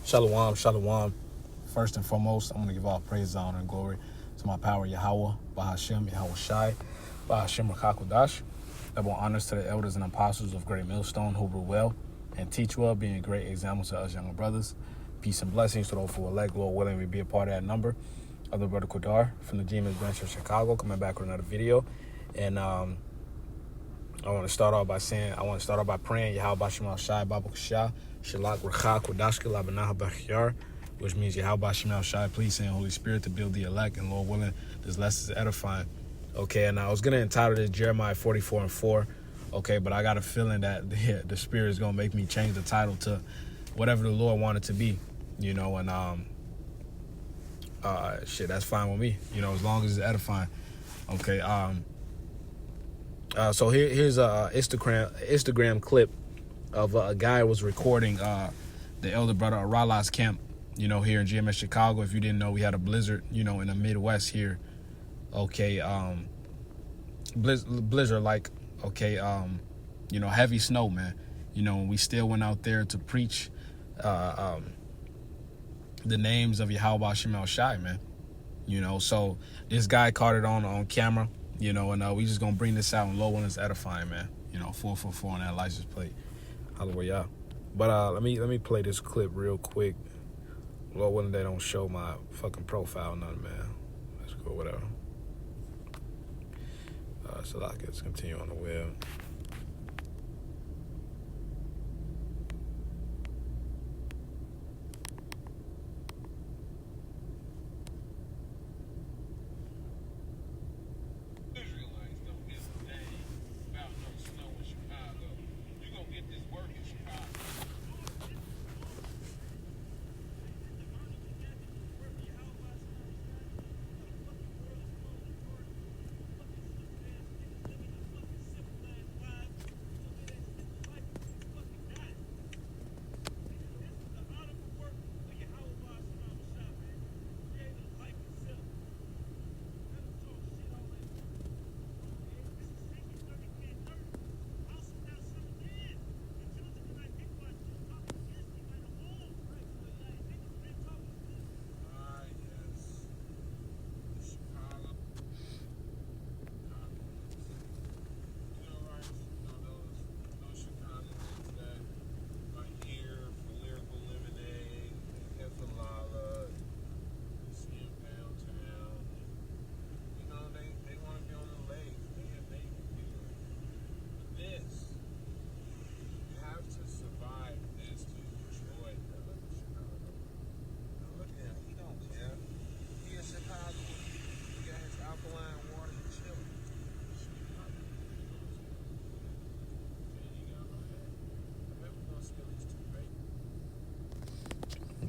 Shalom, shalom. First and foremost, I'm going to give all praise, honor, and glory to my power, Yahweh, Bahashem, Yahweh Shai, Bahashem Rakakodash. Double honors to the elders and apostles of Great Millstone who rule well and teach well, being great examples to us younger brothers. Peace and blessings to those who elect, Lord willing, we be a part of that number. Other brother Kodar from the Demons branch of Chicago, coming back with another video. And I want to start off by praying Yahweh Bashem Shai, Babu Shah, Shalak Racha Kodashka Labanaha Bachyar, which means Yahweh Bashem Shai, please send Holy Spirit to build the elect, and Lord willing, this lesson is edifying. Okay, and I was going to entitle this Jeremiah 44:4, okay, but I got a feeling that the Spirit is going to make me change the title to whatever the Lord wanted to be, you know, and that's fine with me, you know, as long as it's edifying. Okay, so here's a Instagram clip of a guy who was recording the elder brother of Ralah's camp, you know, here in GMS Chicago. If you didn't know, we had a blizzard, you know, in the Midwest here. Okay, blizzard like, okay, you know, heavy snow, man. You know, we still went out there to preach the names of Yahweh Bashem Shai, man. You know, so this guy caught it on camera, you know, and we just gonna bring this out, and Lord willing, it's edifying, man. You know, 444 on that license plate. Hallelujah. But let me play this clip real quick. Lord willing, they don't show my fucking profile, nothing, man. Let's go, whatever. So let's continue on the web.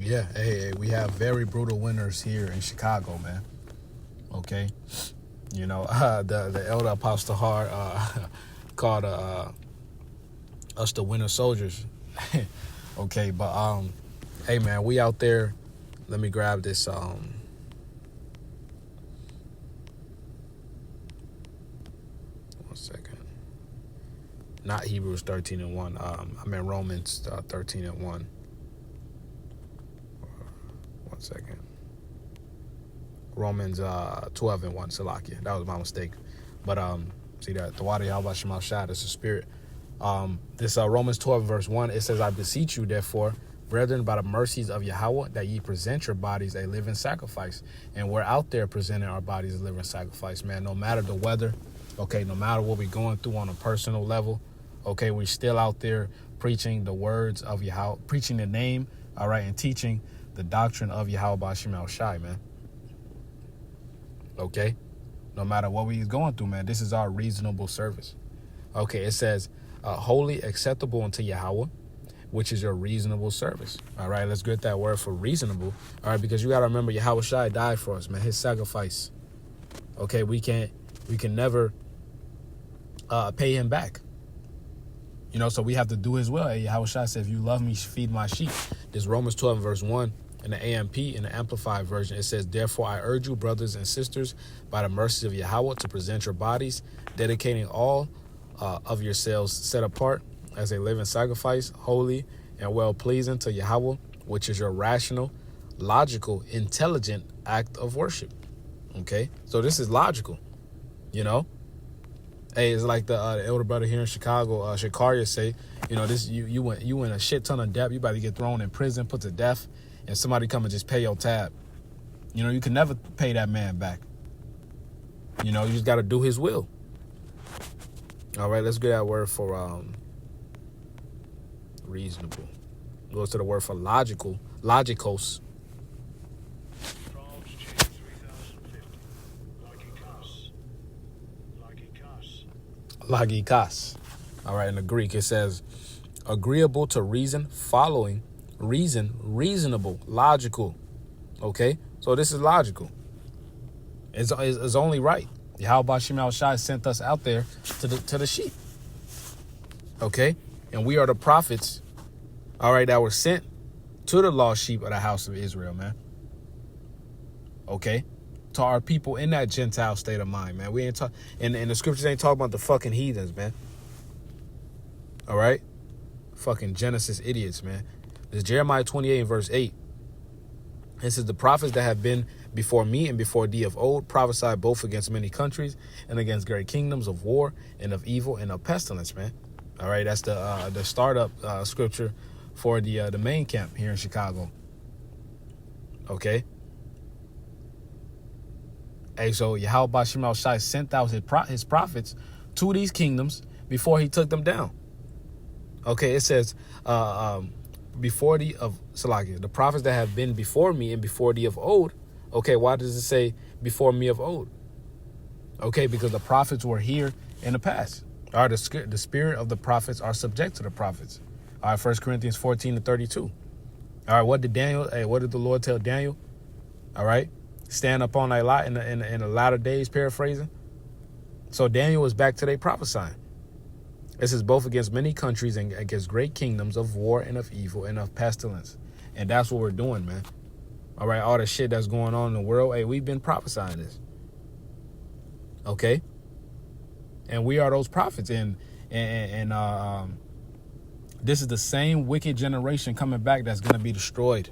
Yeah, hey, we have very brutal winters here in Chicago, man. Okay, you know, the elder Apostle Hart called us the winter soldiers. Okay, but hey, man, we out there. Let me grab this. 1 second. Not Hebrews 13:1. I meant Romans 13:1. 1 second. Romans 12:1. Salakia. That was my mistake. But see that the water Yahweh Shema Shai is the spirit. This Romans 12:1. It says, "I beseech you, therefore, brethren, by the mercies of Yahweh, that ye present your bodies a living sacrifice." And we're out there presenting our bodies a living sacrifice, man. No matter the weather, okay, no matter what we're going through on a personal level, okay, we're still out there preaching the words of Yahweh, preaching the name, all right, and teaching the doctrine of Yahweh Bashem Shai, man. Okay, no matter what we're going through, man, this is our reasonable service. Okay, it says, holy, acceptable unto Yahweh, which is your reasonable service. All right, let's get that word for reasonable. All right, because you got to remember, Yahweh Shai died for us, man. His sacrifice. Okay, we can never pay him back. You know, so we have to do his will. Yahweh Shai said, if you love me, feed my sheep. This Romans 12:1 in the AMP, in the Amplified version, it says, therefore I urge you, brothers and sisters, by the mercies of Yahweh, to present your bodies, dedicating all of yourselves set apart as a living sacrifice, holy and well-pleasing to Yahweh, which is your rational, logical, intelligent act of worship. Okay, so this is logical, you know. Hey, it's like the elder brother here in Chicago, Shakaria, say, you know, this you win a shit ton of debt. You about to get thrown in prison, put to death, and somebody come and just pay your tab. You know, you can never pay that man back. You know, you just got to do his will. All right, let's get that word for reasonable. Goes to the word for logical, logikos. Logikas. All right, in the Greek, it says agreeable to reason, following, reason, reasonable, logical. Okay, so this is logical. It's only right. Yahweh Shem Shai sent us out there to the sheep. Okay, and we are the prophets. All right, that were sent to the lost sheep of the house of Israel, man. Okay, to our people in that Gentile state of mind, man. We ain't talk, and the scriptures ain't talking about the fucking heathens, man. All right, fucking Genesis idiots, man. This Jeremiah 28 and verse 8. It says, the prophets that have been before me and before thee of old prophesied both against many countries and against great kingdoms of war and of evil and of pestilence, man. All right, that's the startup scripture for the main camp here in Chicago. Okay. Hey, so Yahweh Shem Shai sent out his prophets to these kingdoms before he took them down. Okay, it says before thee of Salakia, the prophets that have been before me and before thee of old. Okay, why does it say before me of old? Okay, because the prophets were here in the past. All right, the spirit of the prophets are subject to the prophets. All right, 1 Corinthians 14 to 32. All right, what did the Lord tell Daniel? All right, stand up on thy lot in the latter days, paraphrasing. So Daniel was back today prophesying. This is both against many countries and against great kingdoms of war and of evil and of pestilence. And that's what we're doing, man. All right, all the shit that's going on in the world, hey, we've been prophesying this. Okay? And we are those prophets. And this is the same wicked generation coming back that's going to be destroyed.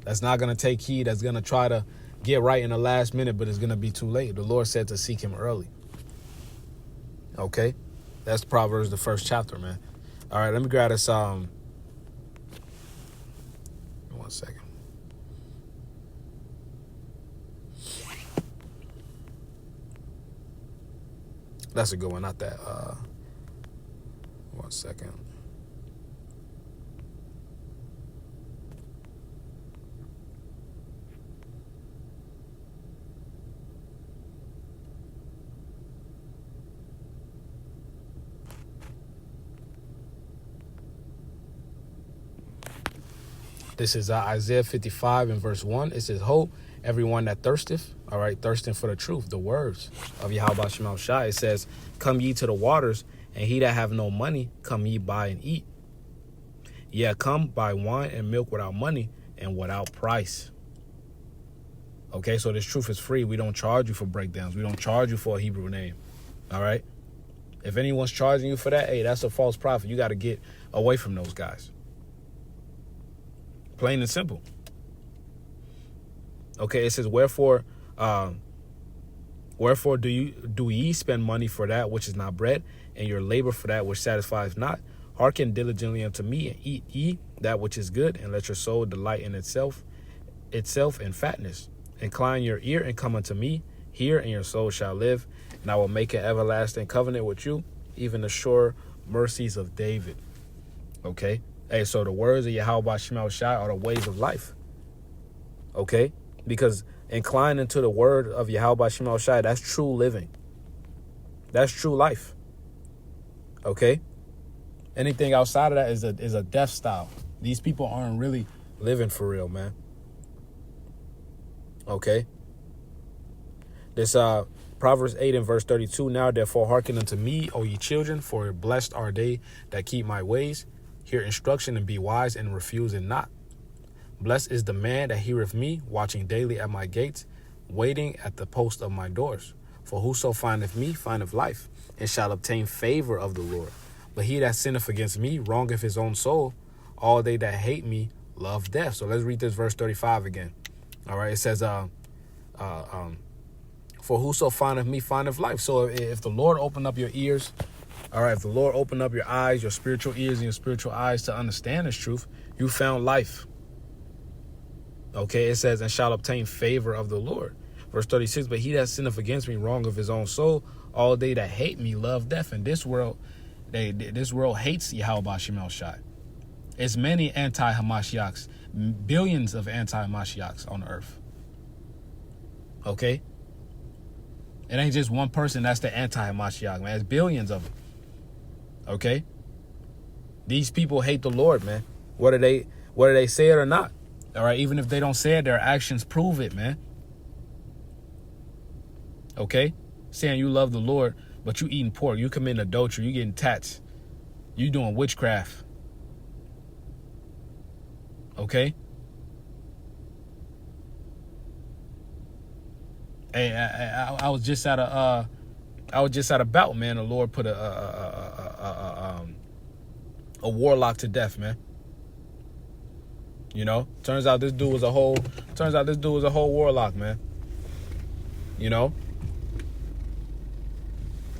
That's not going to take heed. That's going to try to get right in the last minute, but it's going to be too late. The Lord said to seek him early. Okay? That's Proverbs, the first chapter, man. All right, let me grab this. 1 second. That's a good one, not that. 1 second. This is Isaiah 55 and verse 1. It says, ho, everyone that thirsteth, all right, thirsting for the truth, the words of Yahweh Shem Shai. It says, come ye to the waters, and he that have no money, come ye buy and eat. Yeah, come buy wine and milk without money and without price. Okay, so this truth is free. We don't charge you for breakdowns. We don't charge you for a Hebrew name. All right? If anyone's charging you for that, hey, that's a false prophet. You got to get away from those guys. Plain and simple. Okay, it says, wherefore do ye spend money for that which is not bread, and your labor for that which satisfies not? Hearken diligently unto me, and eat ye that which is good, and let your soul delight in itself in fatness. Incline your ear and come unto me, hear, and your soul shall live, and I will make an everlasting covenant with you, even the sure mercies of David. Okay? Hey, so the words of Yahweh Shem Shai are the ways of life. Okay? Because inclining to the word of Yahweh Shem Shai, that's true living. That's true life. Okay? Anything outside of that is a death style. These people aren't really living for real, man. Okay? This Proverbs 8 and verse 32. Now therefore hearken unto me, O ye children, for blessed are they that keep my ways. Hear instruction and be wise, and refuse it not. Blessed is the man that heareth me, watching daily at my gates, waiting at the post of my doors. For whoso findeth me findeth life, and shall obtain favor of the Lord. But he that sinneth against me wrongeth his own soul. All they that hate me love death. So let's read this verse 35 again. All right, it says, for whoso findeth me findeth life. So if the Lord opened up your ears, all right, if the Lord opened up your eyes, your spiritual ears and your spiritual eyes to understand this truth, you found life. Okay, it says, and shall obtain favor of the Lord. Verse 36, but he that sinneth against me wrong of his own soul, all they that hate me love death. In this world, this world hates Yahweh Ba'Shem El Shai. It's many anti-Hamashiachs, billions of anti-Hamashiachs on the earth. Okay? It ain't just one person that's the anti-Hamashiach, man. It's billions of them. Okay? These people hate the Lord, man. Whether they say it or not. All right? Even if they don't say it, their actions prove it, man. Okay? Saying you love the Lord, but you eating pork, you committing adultery, you getting tats, you doing witchcraft. Okay? Hey, I was just at a bout, man. The Lord put a warlock to death, man. You know, turns out this dude was a whole warlock, man. You know.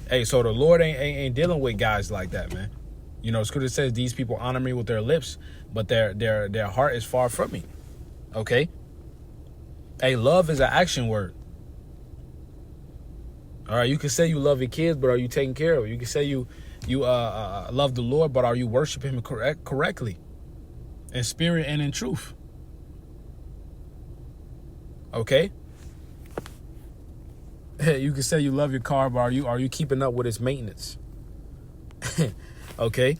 Hey, so the Lord ain't dealing with guys like that, man. You know, Scripture says these people honor me with their lips, but their heart is far from me. Okay? Hey, love is an action word. All right, you can say you love your kids, but are you taking care of them? You can say you love the Lord, but are you worshiping Him correctly, in spirit and in truth? Okay. You can say you love your car, but are you keeping up with its maintenance? Okay.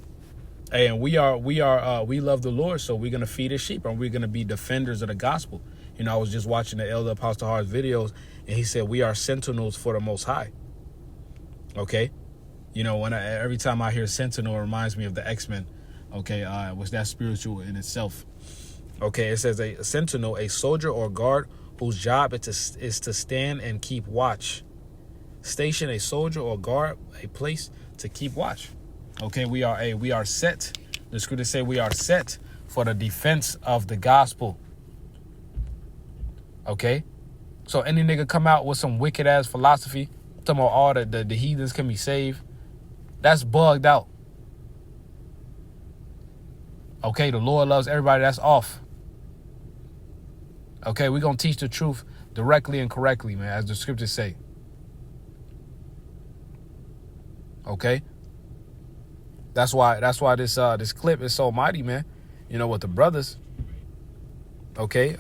Hey, and we love the Lord, so we're gonna feed His sheep, and we're gonna be defenders of the gospel. You know, I was just watching the Elder Apostle Hart's videos, and he said we are sentinels for the Most High. Okay. You know, every time I hear sentinel, it reminds me of the X-Men. Okay, was that spiritual in itself? Okay, it says a sentinel, a soldier or guard whose job is to stand and keep watch. Station a soldier or guard, a place to keep watch. Okay, we are set. The scripture say we are set for the defense of the gospel. Okay, so any nigga come out with some wicked ass philosophy, talking about all the heathens can be saved, that's bugged out. Okay, the Lord loves everybody, that's off. Okay, we're going to teach the truth directly and correctly, man, as the scriptures say. Okay? That's why this clip is so mighty, man. You know, with the brothers. Okay?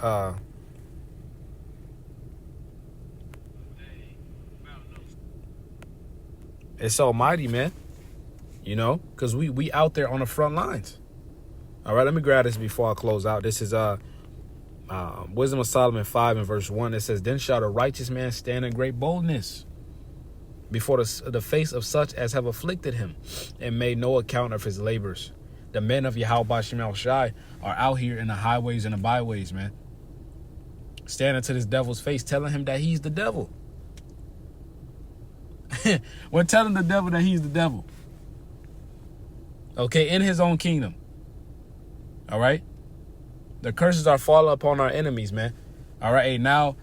It's so mighty, man. You know, because we out there on the front lines. All right, let me grab this before I close out. This is Wisdom of Solomon 5 and verse 1. It says, then shall the righteous man stand in great boldness before the face of such as have afflicted him and made no account of his labors. The men of Yahweh Ba'Shem El Shai are out here in the highways and the byways, man. Standing to this devil's face, telling him that he's the devil. We're telling the devil that he's the devil. Okay, in his own kingdom. All right? The curses are falling upon our enemies, man. All right, hey, now,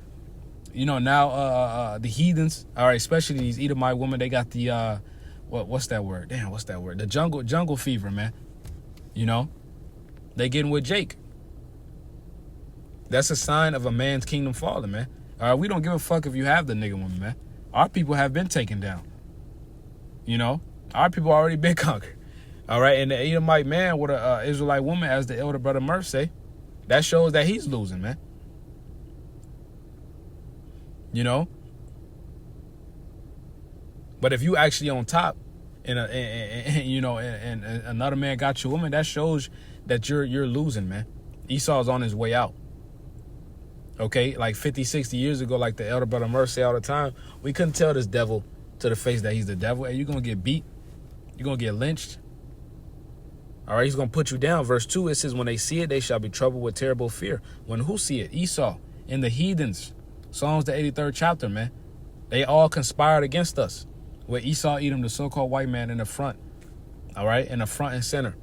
you know, the heathens, all right, especially these Edomite women, they got the, what's that word? Damn, what's that word? The jungle fever, man. You know, they getting with Jake. That's a sign of a man's kingdom falling, man. All right, we don't give a fuck if you have the nigga woman, man. Our people have been taken down. You know, our people already been conquered. All right, and the Edomite man with a Israelite woman, as the elder brother Murph say, that shows that he's losing, man. You know? But if you actually on top and another man got your woman, that shows that you're losing, man. Esau's on his way out. Okay? Like 50, 60 years ago, like the elder brother Murph say all the time, we couldn't tell this devil to the face that he's the devil. And you're going to get beat. You're going to get lynched. All right, he's going to put you down. Verse 2, it says, when they see it, they shall be troubled with terrible fear. When who see it? Esau and the heathens. Psalms, the 83rd chapter, man. They all conspired against us. With Esau, Edom, the so-called white man in the front. All right, in the front and center.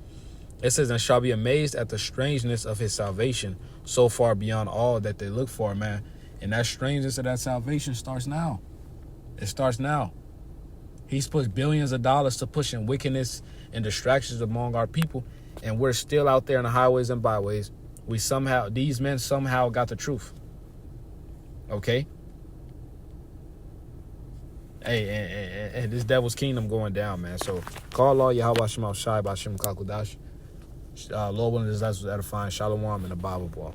It says, and shall be amazed at the strangeness of his salvation, so far beyond all that they look for, man. And that strangeness of that salvation starts now. It starts now. He's put billions of dollars to pushing wickedness and distractions among our people, and we're still out there in the highways and byways. These men somehow got the truth. Okay? Hey, and this devil's kingdom going down, man. So call all Yahweh Shem Al Shai, Bashem Kakudash. Lord willing, this was edifying. Shalom in the Bible, boy.